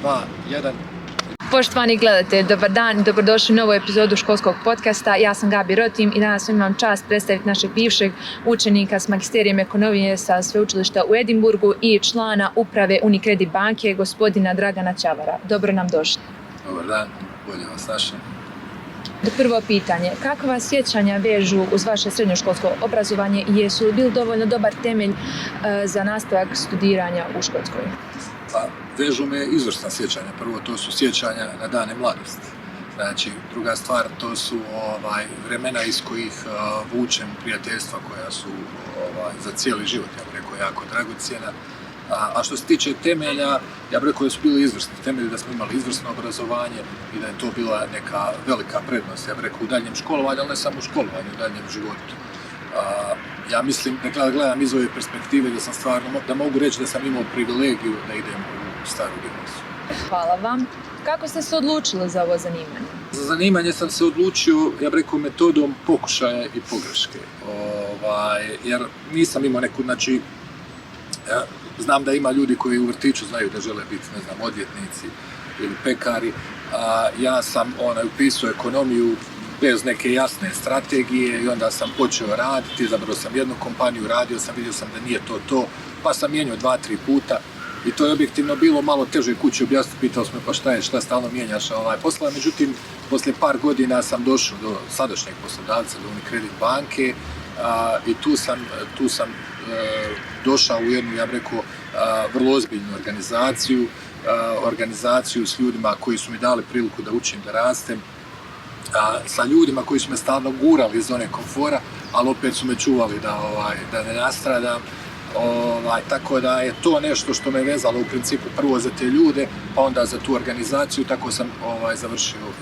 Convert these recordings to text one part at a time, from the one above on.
2, 1. Poštovani gledatelji, dobar dan i dobrodošli u novu epizodu školskog podcasta. Ja sam Gabi Rotim i danas imam čast predstaviti našeg bivšeg učenika s magisterijem ekonomije sa sveučilišta u Edinburgu i člana uprave Unicredit banke, gospodina Dragana Ćavara. Dobro nam došli. Dobar dan, bolje vas našli. Prvo pitanje, kakva vas sjećanja vežu uz vaše srednjoškolsko obrazovanje i jesu li bili dovoljno dobar temelj za nastavak studiranja u Škotskoj? Pa, vežu me izvrsna sjećanja. Prvo, to su sjećanja na dane mladosti. Znači, druga stvar, to su vremena iz kojih vučem prijateljstva koja su za cijeli život, ja bih rekao, jako dragocjena. A što se tiče temelja, ja bih rekao da su bili izvrsni temelji, da smo imali izvrsno obrazovanje i da je to bila neka velika prednost, ja bih rekao, u daljnjem školovanju, ali ne samo u školovanju, u daljnjem životu. Ja mislim, da gledam iz ove perspektive, da sam stvarno, da mogu reći da sam imao privilegiju da idem u staru gimnaziju. Hvala vam. Kako ste se odlučili za ovo zanimanje? Za zanimanje sam se odlučio, ja bih rekao, metodom pokušaja i pogreške. Jer nisam imao neku, znači, znam da ima ljudi koji u vrtiću znaju da žele biti, ne znam, odvjetnici ili pekari. Ja sam upisao ekonomiju bez neke jasne strategije i onda sam počeo raditi, izabrao sam jednu kompaniju, radio sam, vidio sam da nije to, pa sam mijenjao 2-3 puta i to je objektivno bilo malo teže kući objasniti, pitao sam me pa šta stalno mijenjaš posla, međutim, poslije par godina sam došao do sadašnjeg poslodavca, do Unicredit banke i tu sam došao u jednu, ja bih rekao, vrlo ozbiljnu organizaciju s ljudima koji su mi dali priliku da učim, da rastem, sa ljudima koji su me stalno gurali iz zone komfora, ali opet su me čuvali da ne nastradam. Tako da je to nešto što me vezalo u principu prvo za te ljude, pa onda za tu organizaciju, tako sam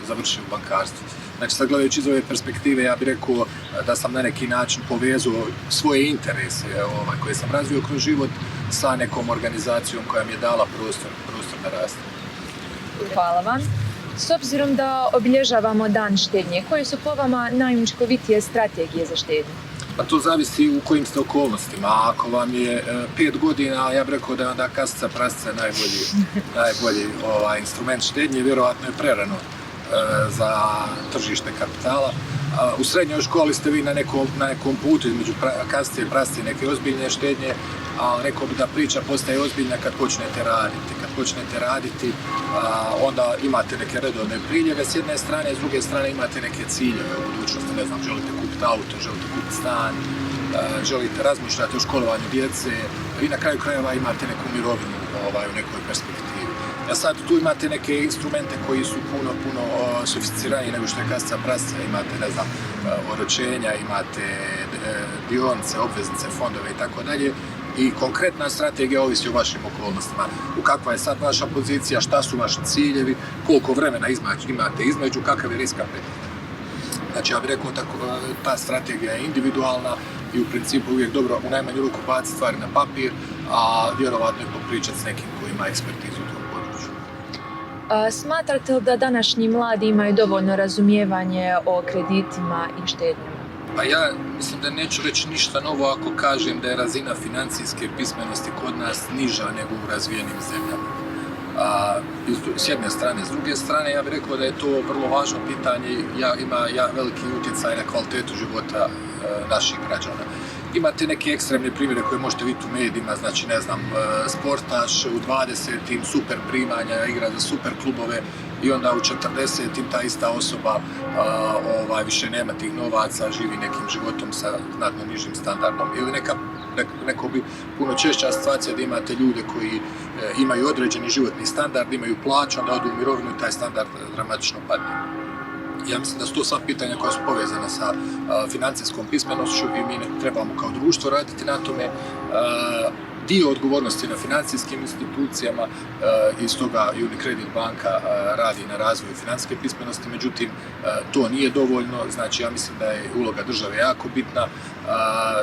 završio u bankarstvu. Znači, sad gledajući iz ove perspektive, ja bih rekao da sam na neki način povezao svoje interese koje sam razvio kroz život sa nekom organizacijom koja mi je dala prostor da rastem. Hvala vam. S obzirom da obilježavamo dan štednje, koje su po vama najučinkovitije strategije za štednju? Pa to zavisi u kojim ste okolnostima. Ako vam je 5 godina, ja bih rekao da je onda kasica prasica najbolji instrument štednje, vjerojatno je prerano za tržište kapitala. U srednjoj školi ste vi na nekom putu između kasice i prasice neke ozbiljne štednje, a rekao bi da priča postaje ozbiljna kad počnete raditi. Kad počnete raditi, onda imate neke redovne priljeve s jedne strane, s druge strane imate neke ciljeve u budućnosti, ne znam, želite kupiti auto, želite kupiti stan, želite razmišljati o školovanju djece i na kraju krajeva imate neku mirovinu u nekoj perspektivi. A sad tu imate neke instrumente koji su puno sofisticiraniji nego što je kasica prasica, imate, ne znam, oročenja, imate dionice, obveznice, fondove i tako dalje. I konkretna strategija ovisi o vašim okolnostima. Kakva je sad vaša pozicija, šta su vaši ciljevi, koliko vremena imate između, kakav je risk apetit. Znači, ja bih rekao, ta strategija je individualna i u principu uvijek dobro u najmanju ruku baciti stvari na papir, a vjerovatno je popričati s nekim koji ima ekspertizu u tom području. Smatrate li da današnji mladi imaju dovoljno razumijevanje o kreditima i štednjama? Pa ja mislim da neću reći ništa novo ako kažem da je razina financijske pismenosti kod nas niža nego u razvijenim zemljama. S jedne strane. S druge strane, ja bih rekao da je to vrlo važno pitanje, ima veliki utjecaj na kvalitetu života naših građana. Imate neke ekstremne primjere koje možete vidjeti u medijima, znači, ne znam, sportaš u 20-im, super primanja, igra za super klubove i onda u 40-im ta ista osoba više nema tih novaca, živi nekim životom sa znatno nižim standardom. Ili neko bi puno češća situacija da imate ljude koji imaju određeni životni standard, imaju plaću, onda odu u mirovinu i taj standard dramatično padne. Ja mislim da su to sva pitanja koja su povezana sa financijskom pismenošću i mi trebamo kao društvo raditi na tome. Dio odgovornosti na financijskim institucijama i stoga Unicredit banka radi na razvoju financijske pismenosti, međutim to nije dovoljno, znači ja mislim da je uloga države jako bitna,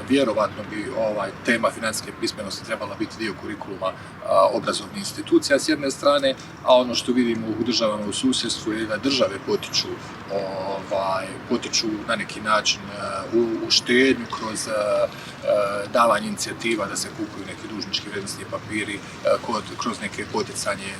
vjerovatno bi tema financijske pismenosti trebala biti dio kurikuluma obrazovnih institucija s jedne strane, a ono što vidimo u državama u susjedstvu je da države potiču na neki način u štednju kroz davanje inicijativa da se kupuju neki dužnički vrijednosni papiri, kroz neke poticanje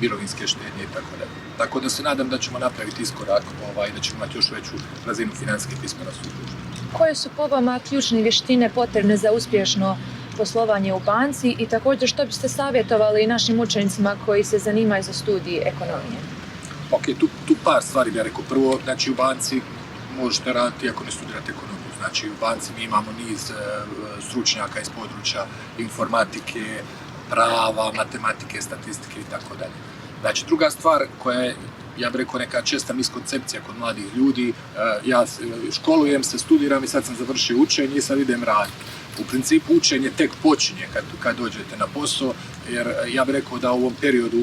mirovinske štednje i tako dalje. Tako da se nadam da ćemo napraviti iskorak i da ćemo imati još veću razinu financijske pismenosti u društvu. Koje su po vama ključne vještine potrebne za uspješno poslovanje u banci i također što biste savjetovali našim učenicima koji se zanimaju za studij ekonomije? Ok, tu par stvari bih rekao. Prvo, znači u banci možete raditi ako ne studirate ekonomiju. Znači u banci mi imamo niz stručnjaka iz područja informatike, prava, matematike, statistike i tako dalje. Znači druga stvar koja je, ja bih rekao, neka česta miskoncepcija kod mladih ljudi, ja školujem se, studiram i sad sam završio učenje i sad idem raditi. U principu učenje tek počinje kad dođete na posao, jer ja bih rekao da u ovom periodu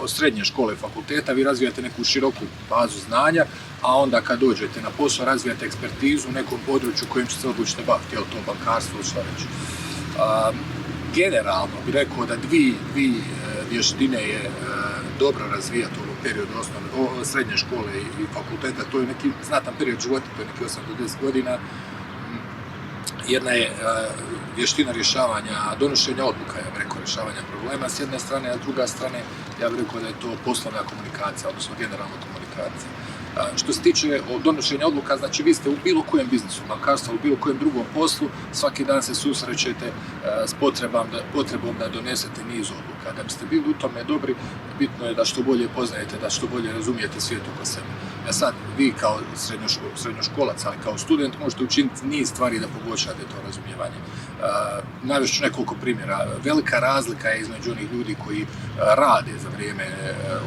srednje škole, fakulteta, vi razvijate neku široku bazu znanja, a onda kad dođete na posao razvijate ekspertizu u nekom području kojim će se odlučiti baviti, je li to bankarstvo ili što već. Generalno bih rekao da dvije vještine je dobro razvijati u ovom periodu srednje škole i fakulteta. To je neki znatan period života, to je neki 8 do 10 godina. Jedna je vještina donošenja odluka, ja bih rekao, rješavanja problema s jedne strane, a s druga strane ja bih rekao da je to poslovna komunikacija, odnosno generalna komunikacija. Što se tiče donošenja odluka, znači vi ste u bilo kojem biznisu, bankarstvu, u bilo kojem drugom poslu, svaki dan se susrećete s potrebom da donesete niz odluka. Da biste bili u tome dobri, bitno je da što bolje poznajete, da što bolje razumijete svijet oko sebe. Sad, vi kao srednjoškolac, ali kao student možete učiniti niz stvari da poboljšate to razumijevanje. Navest ću nekoliko primjera. Velika razlika je između onih ljudi koji rade za vrijeme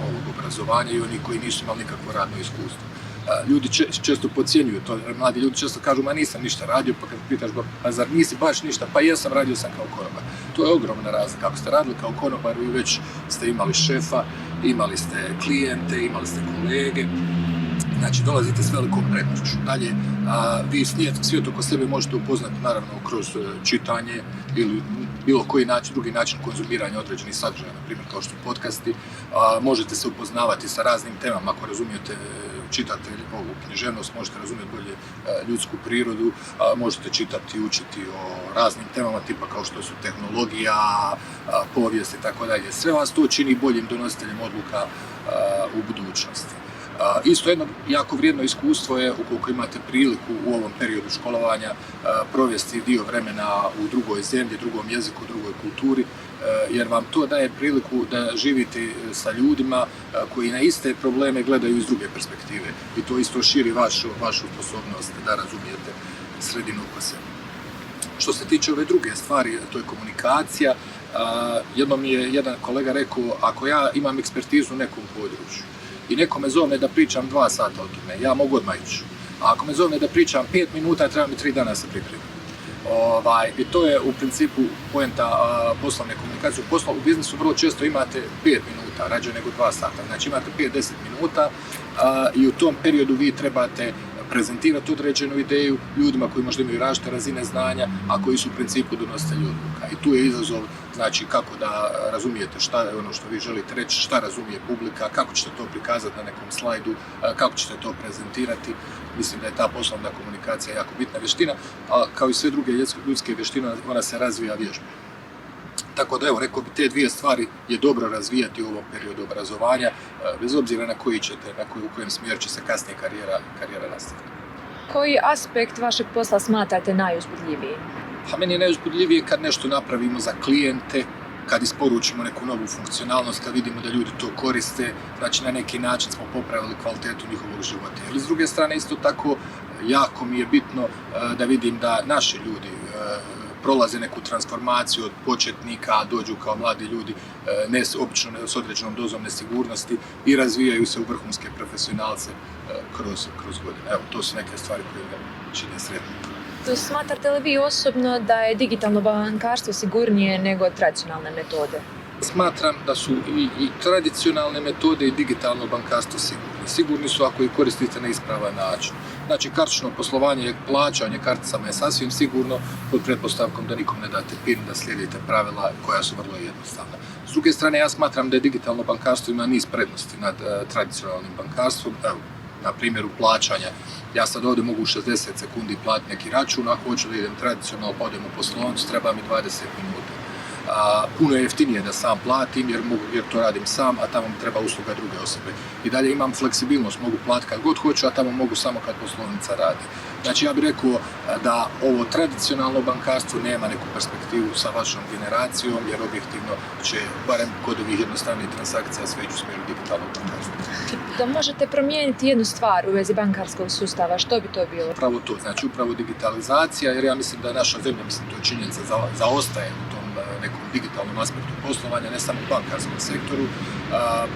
ovog obrazovanja i onih koji nisu imali nikakvo radno iskustvo. Ljudi često podcjenjuju to, mladi ljudi često kažu, ma nisam ništa radio, pa kad pitaš, pa zar nisi baš ništa, pa jesam, radio sam kao konobar. To je ogromna razlika. Ako ste radili kao konobar, vi već ste imali šefa, imali ste klijente, imali ste kolege, znači dolazite s velikom prednošću. Dalje, vi svijet oko sebe možete upoznati naravno kroz čitanje ili bilo koji drugi način konzumiranja određenih sadržaja, na primjer kao što podcasti. Možete se upoznavati sa raznim temama, ako razumijete, čitate ovu književnost, možete razumjeti bolje ljudsku prirodu, možete čitati i učiti o raznim temama tipa kao što su tehnologija, povijest i tako dalje. Sve vas to čini boljim donositeljem odluka u budućnosti. Isto jedno jako vrijedno iskustvo je, ukoliko imate priliku u ovom periodu školovanja provesti dio vremena u drugoj zemlji, drugom jeziku, drugoj kulturi, jer vam to daje priliku da živite sa ljudima koji na iste probleme gledaju iz druge perspektive. I to isto širi vašu sposobnost da razumijete sredinu oko sebe. Što se tiče ove druge stvari, to je komunikacija. Jednom je jedan kolega rekao, ako ja imam ekspertizu u nekom području i neko me zove da pričam 2 sata o tome, ja mogu odmah ići. A ako me zove da pričam 5 minuta, treba mi 3 dana se pripremiti. I to je u principu poenta poslovne komunikacije. U biznisu vrlo često imate 5 minuta, rađe nego 2 sata. Znači imate 5-10 minuta i u tom periodu vi trebate prezentirati određenu ideju ljudima koji možda imaju različite razine znanja, a koji su u principu donositelji odluka. I tu je izazov, znači kako da razumijete šta je ono što vi želite reći, šta razumije publika, kako ćete to prikazati na nekom slajdu, kako ćete to prezentirati. Mislim da je ta poslovna komunikacija jako bitna vještina, a kao i sve druge ljudske vještine, ona se razvija vježbom. Tako da, evo, rekao bi, te dvije stvari je dobro razvijati u ovom periodu obrazovanja, bez obzira na koji ćete, u kojem smjeru će se kasnije karijera nastaviti. Koji aspekt vašeg posla smatrate najuzbudljiviji? Pa meni je najuzbudljivije kad nešto napravimo za klijente, kad isporučimo neku novu funkcionalnost, kad vidimo da ljudi to koriste, znači na neki način smo popravili kvalitetu njihovog života. Ali s druge strane, isto tako, jako mi je bitno da vidim da naši ljudi prolaze neku transformaciju od početnika, dođu kao mladi ljudi, obično s određenom dozom nesigurnosti i razvijaju se u vrhunske profesionalce kroz godine. Evo, to su neke stvari koje me čine sretnim. Smatrate li vi osobno da je digitalno bankarstvo sigurnije nego tradicionalne metode? Smatram da su i tradicionalne metode i digitalno bankarstvo sigurni. Sigurni su ako ih koristite na ispravan način. Znači, kartično poslovanje i plaćanje karticama je sasvim sigurno pod pretpostavkom da nikom ne date PIN, da slijedite pravila koja su vrlo jednostavna. S druge strane, ja smatram da je digitalno bankarstvo ima niz prednosti nad tradicionalnim bankarstvom. Evo, na primjeru plaćanja. Ja sad ovdje mogu 60 sekundi platiti neki račun, ako hoću da idem tradicionalno, pa odem u poslovnicu, treba mi 20 minuta. puno je jeftinije da sam platim jer to radim sam, a tamo mi treba usluga druge osobe. I dalje imam fleksibilnost, mogu platiti kad god hoću, a tamo mogu samo kad poslovnica radi. Znači ja bih rekao da ovo tradicionalno bankarstvo nema neku perspektivu sa vašom generacijom, jer objektivno će, barem kod ovih jednostavnih transakcija, sve ići u smjeru digitalnog bankarstva. Da možete promijeniti jednu stvar u vezi bankarskog sustava, što bi to bilo? Upravo to, znači upravo digitalizacija, jer ja mislim da naša zemlja, mislim to je činjenica, zaostaje u tom nekom digitalnom aspektu poslovanja, ne samo u bankarskom sektoru.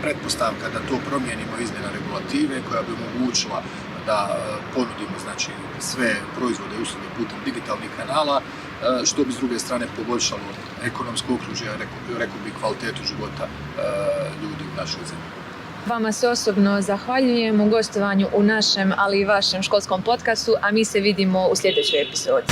Pretpostavka da to promijenimo izmjena regulative koja bi omogućila da ponudimo znači, sve proizvode i usluge putem digitalnih kanala, što bi s druge strane poboljšalo ekonomsko okružje, rekao bi kvalitetu života ljudi u našoj zemlji. Vama se osobno zahvaljujem u gostovanju u našem, ali i vašem školskom podcastu, a mi se vidimo u sljedećoj epizodi.